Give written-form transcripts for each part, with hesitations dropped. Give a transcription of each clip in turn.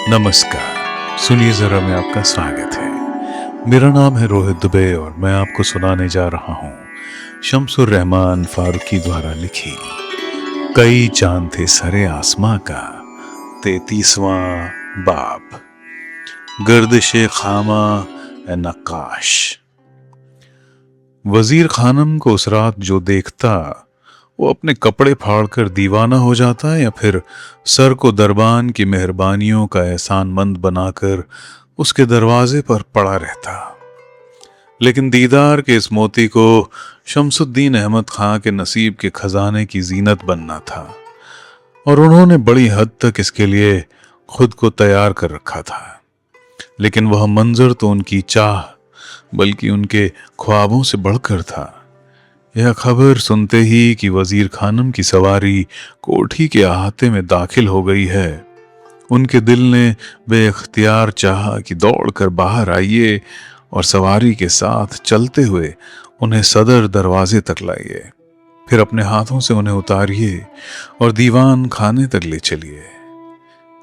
नमस्कार। सुनिए जरा, मैं आपका स्वागत है। मेरा नाम है रोहित दुबे और मैं आपको सुनाने जा रहा हूँ शम्सुर रहमान फारूकी द्वारा लिखी कई चांद थे सरे आसमां का 33वां बाब। गर्दिशे खामा ए नक्काश। वजीर खानम को उस रात जो देखता वो अपने कपड़े फाड़कर दीवाना हो जाता या फिर सर को दरबान की मेहरबानियों का एहसानमंद बनाकर उसके दरवाजे पर पड़ा रहता। लेकिन दीदार के इस मोती को शमसुद्दीन अहमद खां के नसीब के खजाने की जीनत बनना था और उन्होंने बड़ी हद तक इसके लिए खुद को तैयार कर रखा था। लेकिन वह मंजर तो उनकी चाह बल्कि उनके ख्वाबों से बढ़कर था। यह खबर सुनते ही कि वजीर खानम की सवारी कोठी के अहाते में दाखिल हो गई है, उनके दिल ने बेख्तियार चाहा कि दौड़कर बाहर आइए और सवारी के साथ चलते हुए उन्हें सदर दरवाजे तक लाइए, फिर अपने हाथों से उन्हें उतारिए और दीवान खाने तक ले चलिए।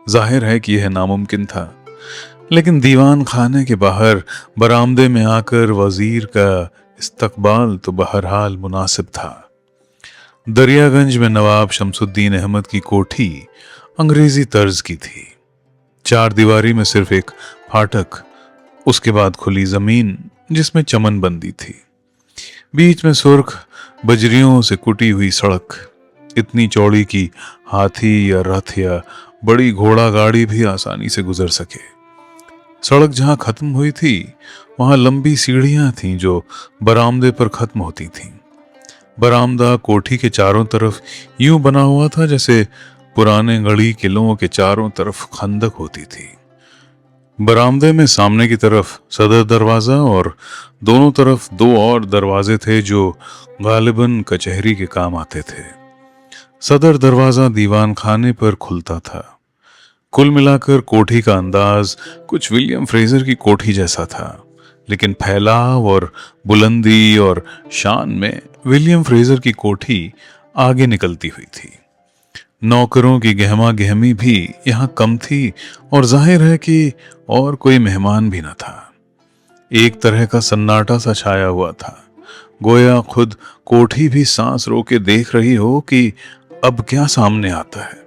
जाहिर है कि यह नामुमकिन था, लेकिन दीवान खाने के बाहर बरामदे में आकर वजीर का इस्तकबाल तो बहरहाल मुनासिब था। दरियागंज में नवाब शमसुद्दीन अहमद की कोठी अंग्रेजी तर्ज की थी। चार दीवारी में सिर्फ एक फाटक, उसके बाद खुली जमीन जिसमें चमन बंदी थी, बीच में सुर्ख बजरियों से कुटी हुई सड़क, इतनी चौड़ी कि हाथी या रथ या बड़ी घोड़ा गाड़ी भी आसानी से गुजर सके। सड़क जहां खत्म हुई थी वहां लंबी सीढ़ियां थीं जो बरामदे पर खत्म होती थीं। बरामदा कोठी के चारों तरफ यूं बना हुआ था जैसे पुराने गढ़ी किलों के चारों तरफ खंदक होती थी। बरामदे में सामने की तरफ सदर दरवाजा और दोनों तरफ दो और दरवाजे थे जो गालिबन कचहरी के काम आते थे। सदर दरवाजा दीवान खाने पर खुलता था। कुल मिलाकर कोठी का अंदाज कुछ विलियम फ्रेजर की कोठी जैसा था, लेकिन फैलाव और बुलंदी और शान में विलियम फ्रेजर की कोठी आगे निकलती हुई थी। नौकरों की गहमा गहमी भी यहाँ कम थी और जाहिर है कि और कोई मेहमान भी न था। एक तरह का सन्नाटा सा छाया हुआ था, गोया खुद कोठी भी सांस रोके देख रही हो कि अब क्या सामने आता है।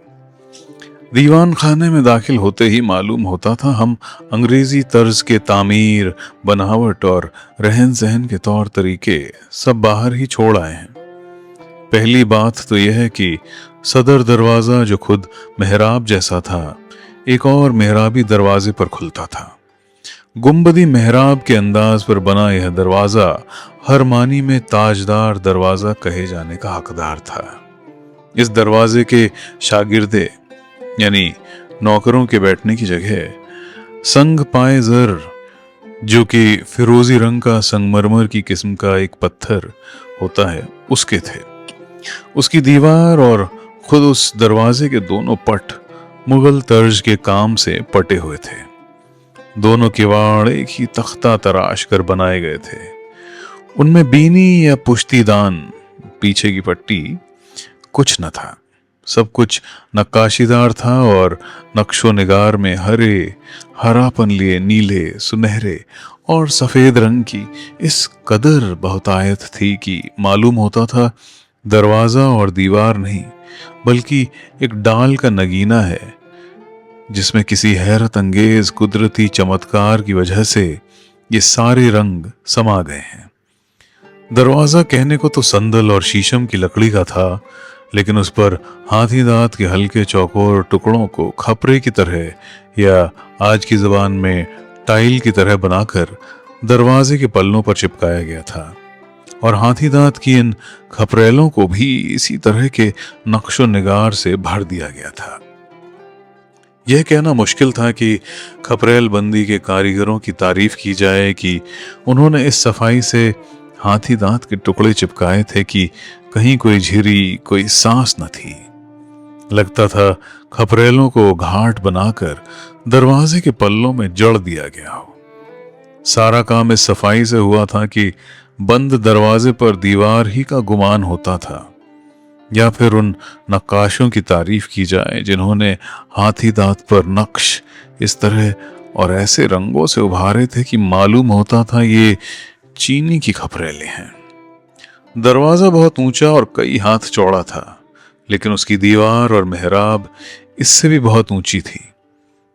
दीवान खाने में दाखिल होते ही मालूम होता था हम अंग्रेजी तर्ज के तामीर, बनावट और रहन सहन के तौर तरीके सब बाहर ही छोड़ आए हैं। पहली बात तो यह है कि सदर दरवाजा जो खुद मेहराब जैसा था, एक और मेहराबी दरवाजे पर खुलता था। गुंबदी मेहराब के अंदाज पर बना यह दरवाजा हर मानी में ताजदार दरवाजा कहे जाने का हकदार था। इस दरवाजे के शागिर्दे यानी नौकरों के बैठने की जगह संग पाए जर, जो कि फिरोजी रंग का संगमरमर की किस्म का एक पत्थर होता है, उसके थे। उसकी दीवार और खुद उस दरवाजे के दोनों पट मुगल तर्ज के काम से पटे हुए थे। दोनों किवाड़ एक ही तख्ता तराश कर बनाए गए थे। उनमें बीनी या पुश्तीदान, पीछे की पट्टी, कुछ न था। सब कुछ नक्काशीदार था और नक्शो निगार में हरापन लिए नीले, सुनहरे और सफेद रंग की इस कदर बहुतायत थी कि मालूम होता था दरवाजा और दीवार नहीं बल्कि एक डाल का नगीना है जिसमें किसी हैरत अंगेज कुदरती चमत्कार की वजह से ये सारे रंग समा गए हैं। दरवाजा कहने को तो संदल और शीशम की लकड़ी का था, लेकिन उस पर हाथी दांत के हल्के चौकोर टुकड़ों को खपरे की तरह या आज की जबान में टाइल की तरह बनाकर दरवाजे के पल्लों पर चिपकाया गया था और हाथी दांत की इन खपरेलों को भी इसी तरह के नक्शो निगार से भर दिया गया था। यह कहना मुश्किल था कि खपरेल बंदी के कारीगरों की तारीफ की जाए कि उन्होंने इस सफाई से हाथी दांत के टुकड़े चिपकाए थे कि कहीं कोई झिरी, कोई सांस न थी। लगता था खपरेलों को घाट बनाकर दरवाजे के पल्लों में जड़ दिया गया हो। सारा काम इस सफाई से हुआ था कि बंद दरवाजे पर दीवार ही का गुमान होता था। या फिर उन नक्काशों की तारीफ की जाए जिन्होंने हाथी दांत पर नक्श इस तरह और ऐसे रंगों से उभारे थे कि मालूम होता था ये चीनी की खपरेले हैं। दरवाजा बहुत ऊंचा और कई हाथ चौड़ा था, लेकिन उसकी दीवार और मेहराब इससे भी बहुत ऊंची थी।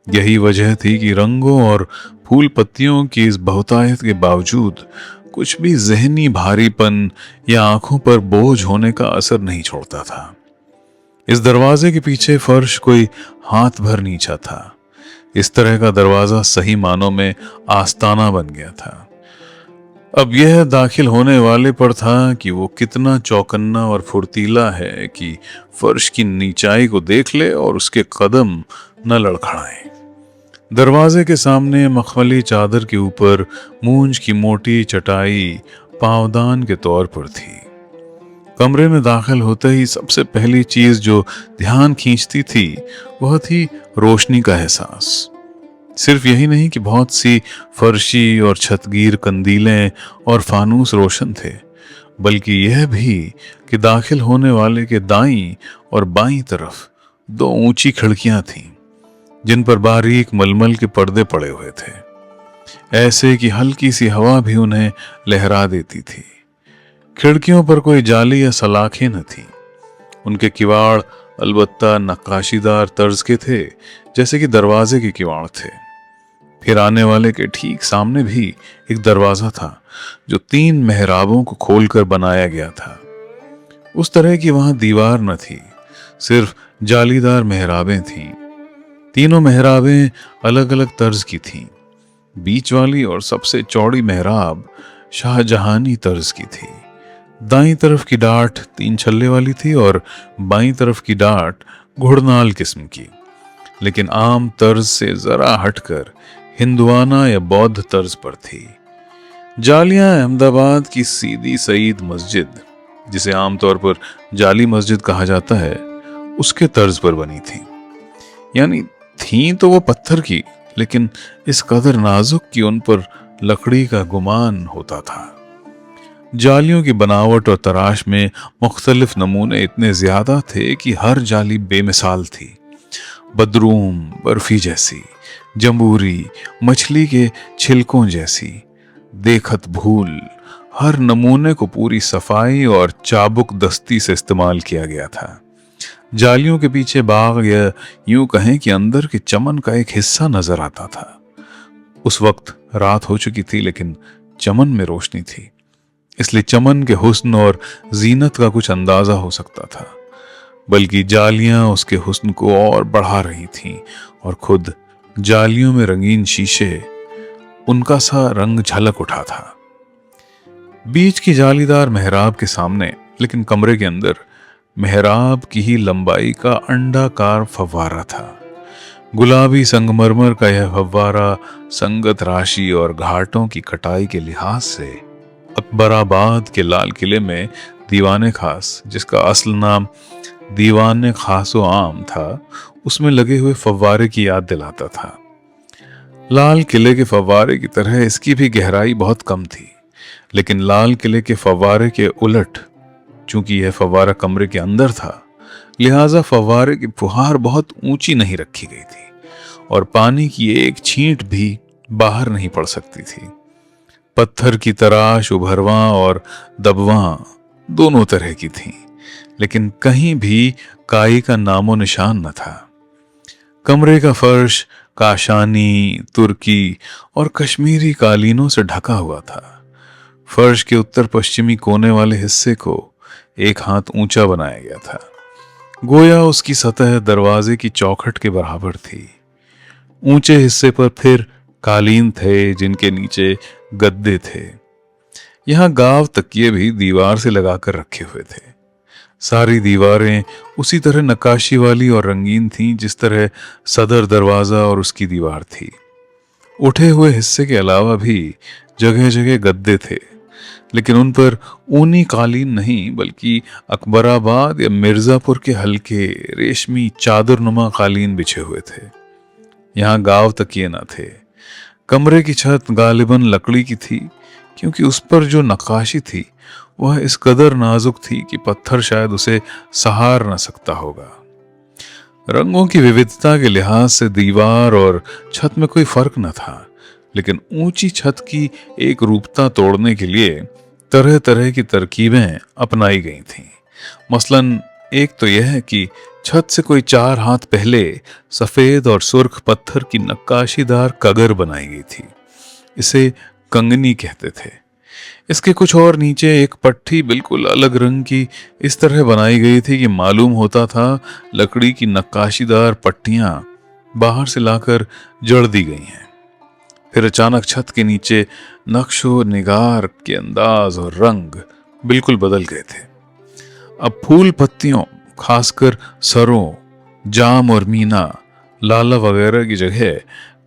यही वजह थी कि रंगों और फूल पत्तियों की इस बहुतायत के बावजूद कुछ भी जहनी भारीपन या आंखों पर बोझ होने का असर नहीं छोड़ता था। इस दरवाजे के पीछे फर्श कोई हाथ भर नीचा था। इस तरह का दरवाजा सही मानों में आस्ताना बन गया था। अब यह दाखिल होने वाले पर था कि वो कितना चौकन्ना और फुर्तीला है कि फर्श की नीचाई को देख ले और उसके कदम न लड़खड़ाएं। दरवाजे के सामने मखमली चादर के ऊपर मूंज की मोटी चटाई पावदान के तौर पर थी। कमरे में दाखिल होते ही सबसे पहली चीज जो ध्यान खींचती थी वह थी रोशनी का एहसास। सिर्फ यही नहीं कि बहुत सी फर्शी और छतगीर कंदीलें और फानूस रोशन थे, बल्कि यह भी कि दाखिल होने वाले के दाईं और बाईं तरफ दो ऊंची खिड़कियां थीं, जिन पर बारीक मलमल के पर्दे पड़े हुए थे, ऐसे कि हल्की सी हवा भी उन्हें लहरा देती थी। खिड़कियों पर कोई जाली या सलाखें न थी। उनके किवाड़ अलबत्ता नक्काशीदार तर्ज के थे, जैसे कि दरवाजे के किवाड़ थे। फिर आने वाले के ठीक सामने भी एक दरवाजा था जो 3 मेहराबों को खोलकर बनाया गया था। उस तरह की वहां दीवार न थी, सिर्फ जालीदार मेहराबें थीं। तीनों मेहराबें अलग अलग तर्ज की थीं। बीच वाली और सबसे चौड़ी मेहराब शाहजहानी तर्ज की थी। दाईं तरफ की डाट 3 छल्ले वाली थी और बाईं तरफ की डाट घुड़नाल किस्म की, लेकिन आम तर्ज से जरा हटकर हिंदुआना या बौद्ध तर्ज पर थी। जालियां अहमदाबाद की सीदी सईद मस्जिद, जिसे आमतौर पर जाली मस्जिद कहा जाता है, उसके तर्ज पर बनी थी। यानी थी तो वो पत्थर की, लेकिन इस कदर नाजुक कि उन पर लकड़ी का गुमान होता था। जालियों की बनावट और तराश में मुख्तलिफ नमूने इतने ज्यादा थे कि हर जाली बेमिसाल थी। बदरूम, बर्फी जैसी, जंबूरी, मछली के छिलकों जैसी, देखत भूल, हर नमूने को पूरी सफाई और चाबुक दस्ती से इस्तेमाल किया गया था। जालियों के पीछे बाग या यूं कहें कि अंदर के चमन का एक हिस्सा नजर आता था। उस वक्त रात हो चुकी थी, लेकिन चमन में रोशनी थी, इसलिए चमन के हुस्न और जीनत का कुछ अंदाजा हो सकता था। बल्कि जालियां उसके हुस्न को और बढ़ा रही थीं और खुद जालियों में रंगीन शीशे, उनका सा रंग झलक उठा था। बीच की जालीदार मेहराब के सामने, लेकिन कमरे के अंदर, मेहराब की ही लंबाई का अंडाकार फव्वारा था। गुलाबी संगमरमर का यह फव्वारा संगत राशि और घाटों की कटाई के लिहाज से अकबराबाद के लाल किले में दीवाने खास, जिसका असल नाम दीवाने खासो आम था, उसमें लगे हुए फव्वारे की याद दिलाता था। लाल किले के फव्वारे की तरह इसकी भी गहराई बहुत कम थी, लेकिन लाल किले के फव्वारे के उलट, चूंकि यह फव्वारा कमरे के अंदर था, लिहाजा फव्वारे की फुहार बहुत ऊंची नहीं रखी गई थी और पानी की एक छींट भी बाहर नहीं पड़ सकती थी। पत्थर की तराश उभरवां और दबवां दोनों तरह की थीं, लेकिन कहीं भी काई का नामो निशान न था। कमरे का फर्श काशानी, तुर्की और कश्मीरी कालीनों से ढका हुआ था। फर्श के उत्तर पश्चिमी कोने वाले हिस्से को 1 हाथ ऊंचा बनाया गया था, गोया उसकी सतह दरवाजे की चौखट के बराबर थी। ऊंचे हिस्से पर फिर कालीन थे, जिनके नीचे गद्दे थे। यहां गाव तकिए भी दीवार से लगाकर रखे हुए थे। सारी दीवारें उसी तरह नक्काशी वाली और रंगीन थीं जिस तरह सदर दरवाजा और उसकी दीवार थी। उठे हुए हिस्से के अलावा भी जगह जगह गद्दे थे, लेकिन उन पर ऊनी कालीन नहीं, बल्कि अकबराबाद या मिर्जापुर के हल्के रेशमी चादरनुमा कालीन बिछे हुए थे। यहाँ गांव तकिए न थे। कमरे की छत गालिबन लकड़ी की थी, क्योंकि उस पर जो नक्काशी थी वह इस कदर नाजुक थी कि पत्थर शायद उसे सहार न सकता होगा। रंगों की विविधता के लिहाज से दीवार और छत में कोई फर्क न था, लेकिन ऊंची छत की एक रूपता तोड़ने के लिए तरह तरह की तरकीबें अपनाई गई थीं। मसलन एक तो यह है कि छत से कोई 4 हाथ पहले सफेद और सुर्ख पत्थर की नक्काशीदार कगर बनाई गई थी। इसे कंगनी कहते थे। इसके कुछ और नीचे एक पट्टी बिल्कुल अलग रंग की इस तरह बनाई गई थी कि मालूम होता था लकड़ी की नक्काशीदार पट्टियां बाहर से लाकर जड़ दी गई हैं। फिर अचानक छत के नीचे नक्शो निगार के अंदाज और रंग बिल्कुल बदल गए थे। अब फूल पत्तियों, खासकर सरों, जाम और मीना, लाला वगैरह की जगह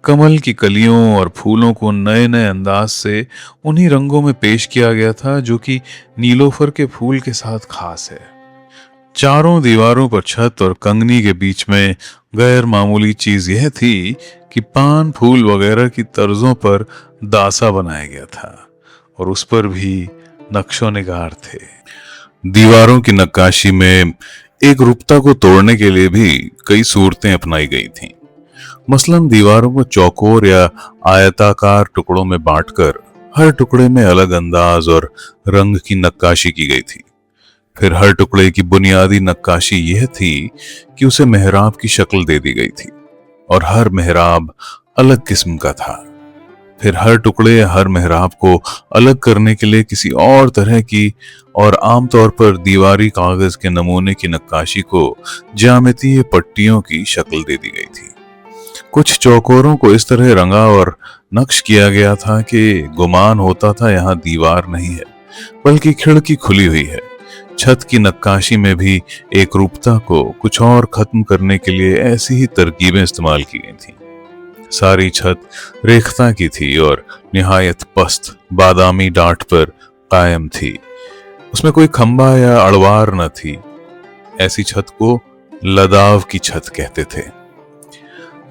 कमल की कलियों और फूलों को नए नए अंदाज से उन्हीं रंगों में पेश किया गया था जो कि नीलोफर के फूल के साथ खास है। चारों दीवारों पर छत और कंगनी के बीच में गैर मामूली चीज यह थी कि पान फूल वगैरह की तर्जों पर दासा बनाया गया था और उस पर भी नक्शो निगार थे। दीवारों की नक्काशी में एक रूपता को तोड़ने के लिए भी कई सूरतें अपनाई गई थीं। मसलन दीवारों को चौकोर या आयताकार टुकड़ों में बांटकर हर टुकड़े में अलग अंदाज और रंग की नक्काशी की गई थी। फिर हर टुकड़े की बुनियादी नक्काशी यह थी कि उसे मेहराब की शक्ल दे दी गई थी और हर मेहराब अलग किस्म का था। फिर हर टुकड़े हर मेहराब को अलग करने के लिए किसी और तरह की और आमतौर पर दीवारी कागज के नमूने की नक्काशी को ज्यामितीय पट्टियों की शक्ल दे दी गई थी। कुछ चौकोरों को इस तरह रंगा और नक्श किया गया था कि गुमान होता था यहाँ दीवार नहीं है बल्कि खिड़की खुली हुई है। छत की नक्काशी में भी एक रूपता को कुछ और खत्म करने के लिए ऐसी ही तरकीबें इस्तेमाल की गई थीं। सारी छत रेखता की थी और निहायत पस्त बादामी डांट पर कायम थी। उसमें कोई खंबा या अड़वार न थी। ऐसी छत को लदाव की छत कहते थे।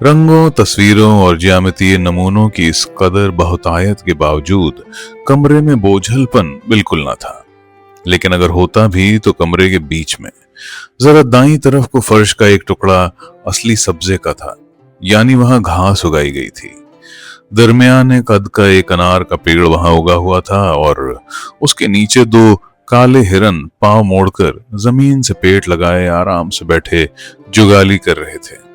रंगों, तस्वीरों और ज्यामितीय नमूनों की इस कदर बहुतायत के बावजूद कमरे में बोझलपन बिल्कुल न था। लेकिन अगर होता भी तो कमरे के बीच में जरा दाईं तरफ को फर्श का एक टुकड़ा असली सब्जे का था, यानी वहां घास उगाई गई थी। दरमियाने कद का एक अनार का पेड़ वहां उगा हुआ था और उसके नीचे 2 काले हिरन पांव मोड़कर जमीन से पेट लगाए आराम से बैठे जुगाली कर रहे थे।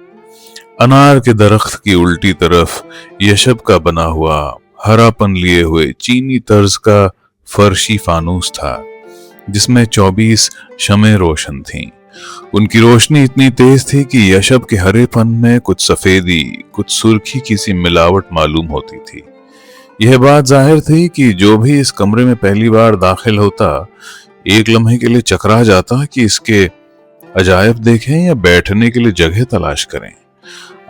अनार के दरख्त की उल्टी तरफ यशब का बना हुआ हरापन लिए हुए चीनी तर्ज का फर्शी फानूस था जिसमें 24 शमें रोशन थीं। उनकी रोशनी इतनी तेज थी कि यशब के हरेपन में कुछ सफेदी, कुछ सुर्खी की सी मिलावट मालूम होती थी। यह बात जाहिर थी कि जो भी इस कमरे में पहली बार दाखिल होता एक लम्हे के लिए चकरा जाता कि इसके अजायब देखें या बैठने के लिए जगह तलाश करें।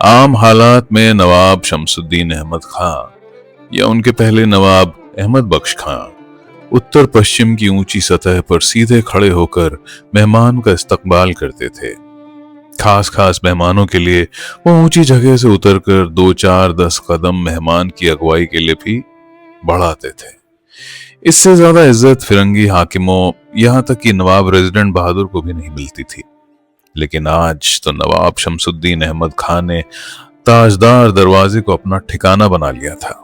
आम हालात में नवाब शमसुद्दीन अहमद खां या उनके पहले नवाब अहमद बख्श खां उत्तर पश्चिम की ऊंची सतह पर सीधे खड़े होकर मेहमान का इस्तकबाल करते थे। खास खास मेहमानों के लिए वो ऊंची जगह से उतरकर 2-4-10 कदम मेहमान की अगुवाई के लिए भी बढ़ाते थे। इससे ज्यादा इज्जत फिरंगी हाकिमों, यहां तक कि नवाब रेजिडेंट बहादुर को भी नहीं मिलती थी। लेकिन आज तो नवाब शमसुद्दीन अहमद खान ने ताजदार दरवाजे को अपना ठिकाना बना लिया था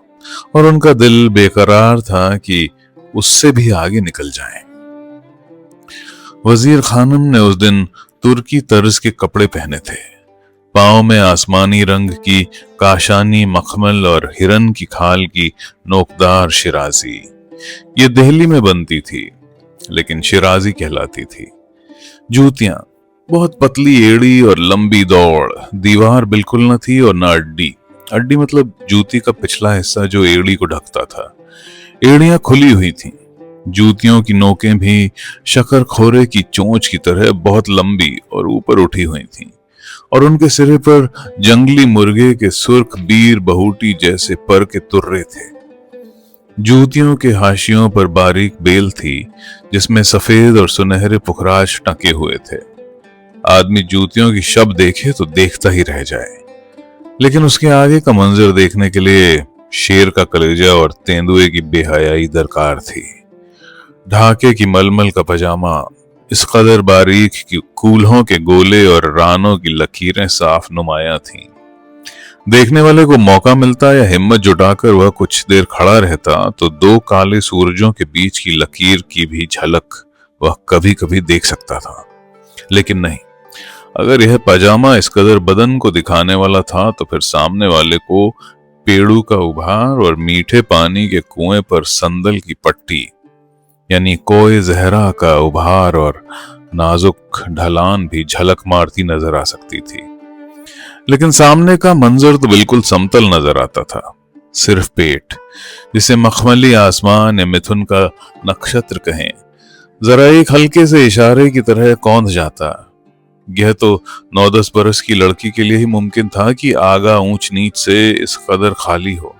और उनका दिल बेकरार था कि उससे भी आगे निकल जाएं। वजीर खानम ने उस दिन तुर्की तर्ज के कपड़े पहने थे। पांव में आसमानी रंग की काशानी मखमल और हिरन की खाल की नोकदार शिराजी। ये दिल्ली में बनती थी लेकिन शिराजी कहलाती थी। जूतियां बहुत पतली एड़ी और लंबी दौड़, दीवार बिल्कुल न थी और न अड्डी। अड्डी मतलब जूती का पिछला हिस्सा जो एड़ी को ढकता था। एड़ियां खुली हुई थीं। जूतियों की नोकें भी शक्करखोरे की चोंच की तरह बहुत लंबी और ऊपर उठी हुई थीं और उनके सिरे पर जंगली मुर्गे के सुर्ख बीर बहूटी जैसे पर के तुर्रे थे। जूतियों के हाशियों पर बारीक बेल थी जिसमें सफेद और सुनहरे पुखराज टके हुए थे। आदमी जूतियों की शब देखे तो देखता ही रह जाए, लेकिन उसके आगे का मंजर देखने के लिए शेर का कलेजा और तेंदुए की बेहयाई दरकार थी। ढाके की मलमल का पजामा, इस कदर बारीक कि कूल्हों के गोले और रानों की लकीरें साफ नुमाया थीं। देखने वाले को मौका मिलता या हिम्मत जुटाकर वह कुछ देर खड़ा रहता तो दो काले सूरजों के बीच की लकीर की भी झलक वह कभी कभी देख सकता था। लेकिन नहीं, अगर यह पजामा इस कदर बदन को दिखाने वाला था तो फिर सामने वाले को पेड़ू का उभार और मीठे पानी के कुएं पर संदल की पट्टी यानी कोए जहरा का उभार और नाजुक ढलान भी झलक मारती नजर आ सकती थी। लेकिन सामने का मंजर तो बिल्कुल समतल नजर आता था। सिर्फ पेट, जिसे मखमली आसमान या मिथुन का नक्षत्र कहें, जरा एक हल्के से इशारे की तरह कौंध जाता। यह तो 9-10 बरस की लड़की के लिए ही मुमकिन था कि आगा ऊंच नीच से इस कदर खाली हो।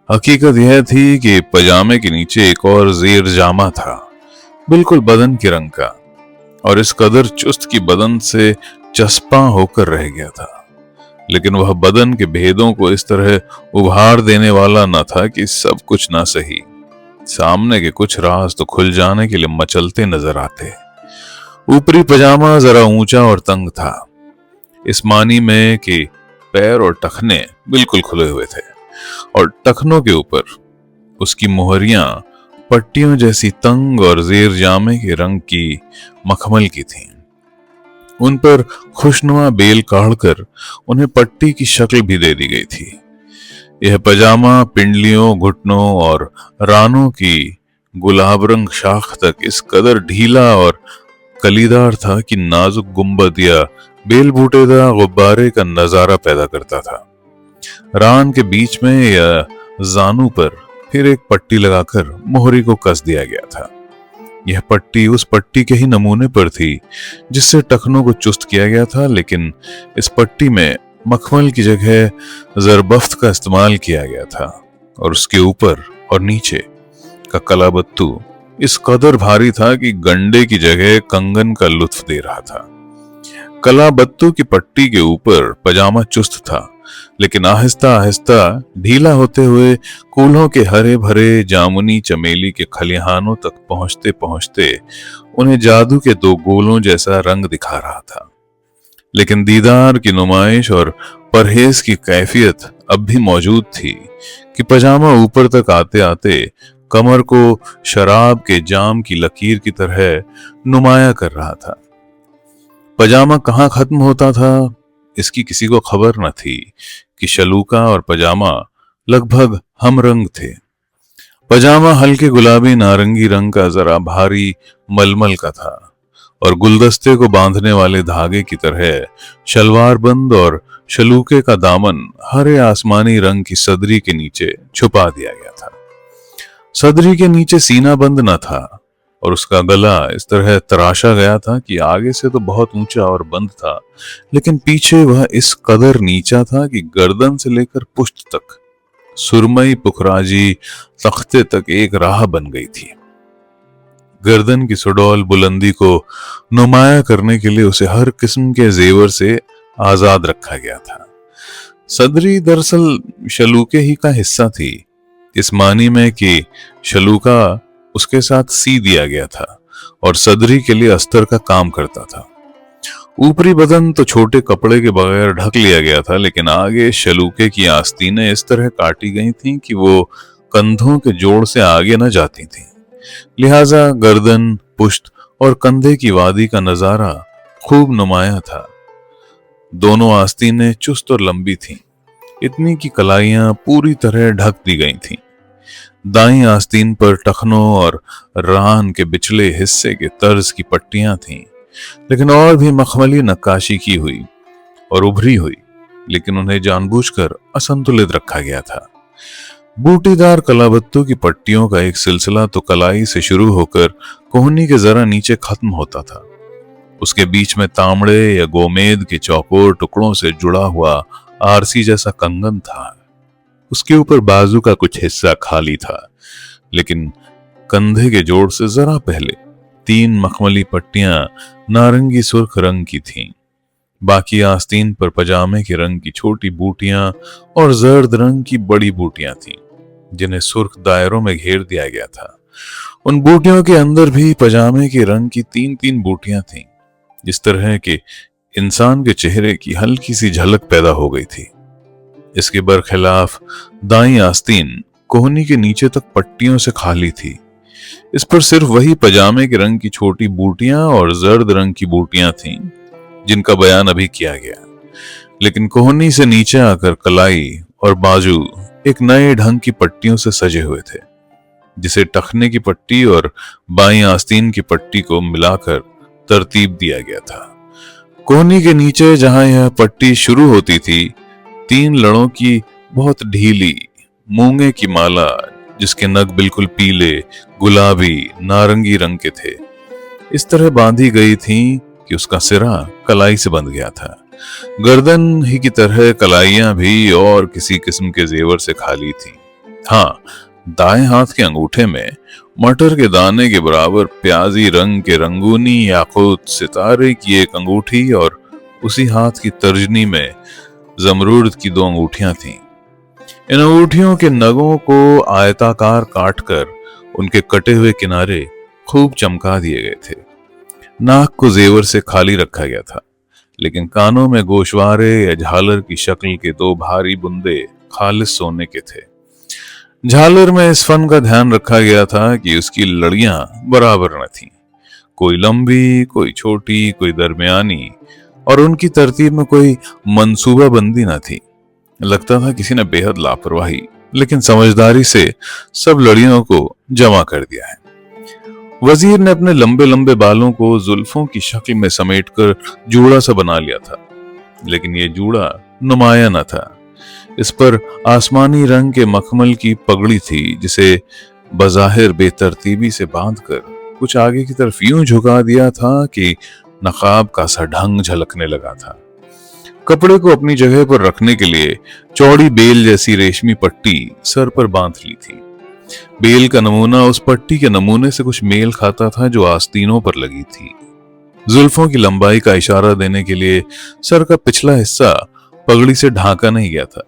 हकीकत यह थी कि पजामे के नीचे एक और जेर जामा था, बिल्कुल बदन के रंग का, और इस कदर चुस्त की बदन से चस्पा होकर रह गया था। लेकिन वह बदन के भेदों को इस तरह उभार देने वाला न था कि सब कुछ ना सही, सामने के कुछ राज तो खुल जाने के लिए मचलते नजर आते। ऊपरी पजामा जरा ऊंचा और तंग था, इस मानी में कि पैर और टखने बिल्कुल खुले हुए थे और टखनों के ऊपर उसकी मोहरियां पट्टियों जैसी तंग और जेर जामे के रंग की मखमल की थीं। उन पर खुशनुमा बेल काढ़कर उन्हें पट्टी की शक्ल भी दे दी गई थी। यह पजामा पिंडलियों, घुटनों और रानों की गुलाब रंग शाख तक इस कदर ढीला और कलीदार था कि नाजुक गुंबद या बेल बूटेदार गुब्बारे का नजारा पैदा करता था। रान के बीच में या जानू पर फिर एक पट्टी लगाकर मोहरी को कस दिया गया था। यह पट्टी उस पट्टी के ही नमूने पर थी जिससे टखनों को चुस्त किया गया था, लेकिन इस पट्टी में मखमल की जगह जरबफ्त का इस्तेमाल किया गया था और उसके ऊपर और नीचे का कलाबत्तू इस कदर भारी था कि गंडे की जगह कंगन का लुत्फ दे रहा था। कलाबत्तू की पट्टी के ऊपर पजामा चुस्त था, लेकिन आहिस्ता आहिस्ता ढीला होते हुए कूल्हों के हरे भरे जामुनी चमेली के खलिहानों तक पहुंचते पहुंचते उन्हें जादू के दो गोलों जैसा रंग दिखा रहा था। लेकिन दीदार की नुमाइश और परहेज की कैफियत अब भी मौजूद थी कि पजामा ऊपर तक आते आते कमर को शराब के जाम की लकीर की तरह नुमाया कर रहा था। पजामा कहाँ खत्म होता था इसकी किसी को खबर न थी कि शलूका और पजामा लगभग हम रंग थे। पजामा हल्के गुलाबी नारंगी रंग का जरा भारी मलमल का था और गुलदस्ते को बांधने वाले धागे की तरह शलवार बंद और शलूके का दामन हरे आसमानी रंग की सदरी के नीचे छुपा दिया गया था। सदरी के नीचे सीना बंद न था और उसका गला इस तरह तराशा गया था कि आगे से तो बहुत ऊंचा और बंद था, लेकिन पीछे वह इस कदर नीचा था कि गर्दन से लेकर पुष्ट तक सुरमई पुखराजी तख्ते तक एक राह बन गई थी। गर्दन की सुडौल बुलंदी को नुमाया करने के लिए उसे हर किस्म के जेवर से आजाद रखा गया था। सदरी दरअसल शलूके ही का हिस्सा थी, इस मानी में कि शलूका उसके साथ सी दिया गया था और सदरी के लिए अस्तर का काम करता था। ऊपरी बदन तो छोटे कपड़े के बगैर ढक लिया गया था, लेकिन आगे शलूके की आस्तीनें इस तरह काटी गई थीं कि वो कंधों के जोड़ से आगे न जाती थीं। लिहाजा गर्दन, पुश्त और कंधे की वादी का नजारा खूब नुमाया था। दोनों आस्तीनें चुस्त और लंबी थीं, इतनी की कलाइयां पूरी तरह ढक दी गई थीं। दाईं आस्तीन पर टखनों और रान के बिचले हिस्से के तर्ज की पट्टियां थीं, लेकिन और भी मखमली नक्काशी की हुई और उभरी हुई, लेकिन उन्हें जानबूझकर असंतुलित रखा गया था। बूटीदार कलाबत्तों की पट्टियों का एक सिलसिला तो कलाई से शुरू होकर कोहनी के जरा नीचे खत्म होता था। उसके बीच में तांबड़े या गोमेद के चौकोर टुकड़ों से जुड़ा हुआ आरसी जैसा कंगन था। उसके ऊपर बाजू का कुछ हिस्सा खाली था, लेकिन कंधे के जोड़ से जरा पहले 3 मखमली पट्टियां नारंगी सुर्ख रंग की थीं। बाकी आस्तीन पर पजामे के रंग की छोटी बूटियां और जर्द रंग की बड़ी बूटियां थीं, जिन्हें सुर्ख दायरों में घेर दिया गया था। उन बूटियों के अंदर भी पजामे के रंग की तीन तीन बूटियां थीं, जिस तरह के इंसान के चेहरे की हल्की सी झलक पैदा हो गई थी। इसके बरखिलाफ दाईं आस्तीन कोहनी के नीचे तक पट्टियों से खाली थी। इस पर सिर्फ वही पजामे के रंग की छोटी बूटियां और जर्द रंग की बूटियां थीं, जिनका बयान अभी किया गया। लेकिन कोहनी से नीचे आकर कलाई और बाजू एक नए ढंग की पट्टियों से सजे हुए थे, जिसे टखने की पट्टी और बाईं आस्तीन की पट्टी को मिलाकर तरतीब दिया गया था। कोहनी के नीचे जहां यह पट्टी शुरू होती थी, तीन लड़ों की बहुत ढीली मूंगे की माला, जिसके नग बिल्कुल पीले, गुलाबी, नारंगी रंग के थे, इस तरह बांधी गई थीं कि उसका सिरा कलाई से बंध गया था। गर्दन ही की तरह कलाइयां भी और किसी किस्म के जेवर से खाली थीं। हाँ, दाएं हाथ के अंगूठे में मटर के दाने के बराबर प्याजी रंग के रंगूनी याकूत सितारे की एक अंगूठी और उसी हाथ की तर्जनी में जमरूद की 2 अंगूठियां थीं। इन अंगूठियों के नगों को आयताकार काटकर उनके कटे हुए किनारे खूब चमका दिए गए थे। नाक को जेवर से खाली रखा गया था, लेकिन कानों में गोशवारे या झालर की शक्ल के 2 भारी बुंदे खालिस सोने के थे। झालर में इस फन का ध्यान रखा गया था कि उसकी लड़ियां बराबर न थीं, कोई लंबी, कोई छोटी, कोई दरमियानी, और उनकी तरतीब में कोई मंसूबा बंदी न थी। लगता था किसी ने बेहद लापरवाही लेकिन समझदारी से सब लड़ियों को जमा कर दिया है। वजीर ने अपने लंबे लंबे बालों को जुल्फों की शक्ल में समेटकर जूड़ा सा बना लिया था, लेकिन यह जूड़ा नुमाया न था। इस पर आसमानी रंग के मखमल की पगड़ी थी, जिसे बज़ाहिर बेतरतीबी से बांधकर कुछ आगे की तरफ यूं झुका दिया था कि नकाब का सा ढंग झलकने लगा था। कपड़े को अपनी जगह पर रखने के लिए चौड़ी बेल जैसी रेशमी पट्टी सर पर बांध ली थी। बेल का नमूना उस पट्टी के नमूने से कुछ मेल खाता था जो आस्तीनों पर लगी थी। जुल्फों की लंबाई का इशारा देने के लिए सर का पिछला हिस्सा पगड़ी से ढांका नहीं गया था,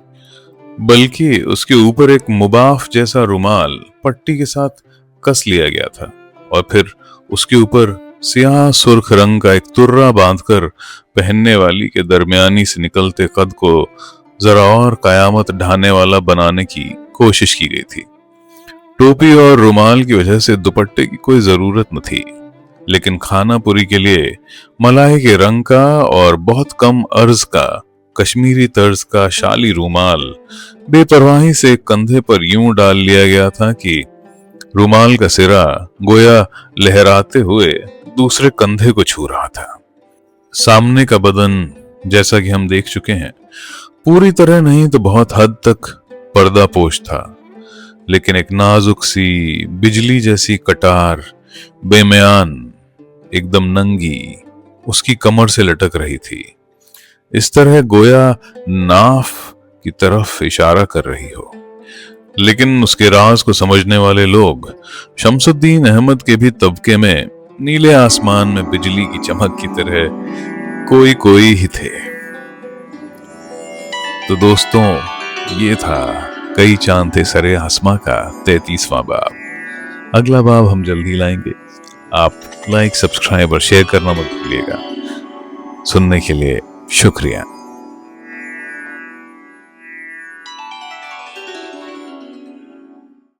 बल्कि उसके ऊपर एक मुबाफ जैसा रुमाल पट्टी के साथ कस लिया गया था और फिर उसके ऊपर सियाह सुर्ख रंग का एक तुर्रा बांधकर पहनने वाली के दरमियानी से निकलते कद को जरा और कयामत ढाने वाला बनाने की कोशिश की गई थी। टोपी और रुमाल की वजह से दुपट्टे की कोई जरूरत न थी, लेकिन खानापुरी के लिए मलाई के रंग का और बहुत कम अर्ज का कश्मीरी तर्ज का शाली रुमाल बेपरवाही से कंधे पर यूं डाल लिया गया था कि रुमाल का सिरा गोया लहराते हुए दूसरे कंधे को छू रहा था। सामने का बदन, जैसा कि हम देख चुके हैं, पूरी तरह नहीं तो बहुत हद तक पर्दापोश था, लेकिन एक नाजुक सी बिजली जैसी कटार बेमयान एकदम नंगी उसकी कमर से लटक रही थी, इस तरह गोया नाफ की तरफ इशारा कर रही हो। लेकिन उसके राज को समझने वाले लोग शमसुद्दीन अहमद के भी तबके में नीले आसमान में बिजली की चमक की तरह कोई कोई ही थे। तो दोस्तों, ये था कई चांद थे सरे आसमां का 33वां बाब। अगला बाब हम जल्दी लाएंगे। आप लाइक, सब्सक्राइब और शेयर करना मत भूलिएगा। सुनने के लिए शुक्रिया।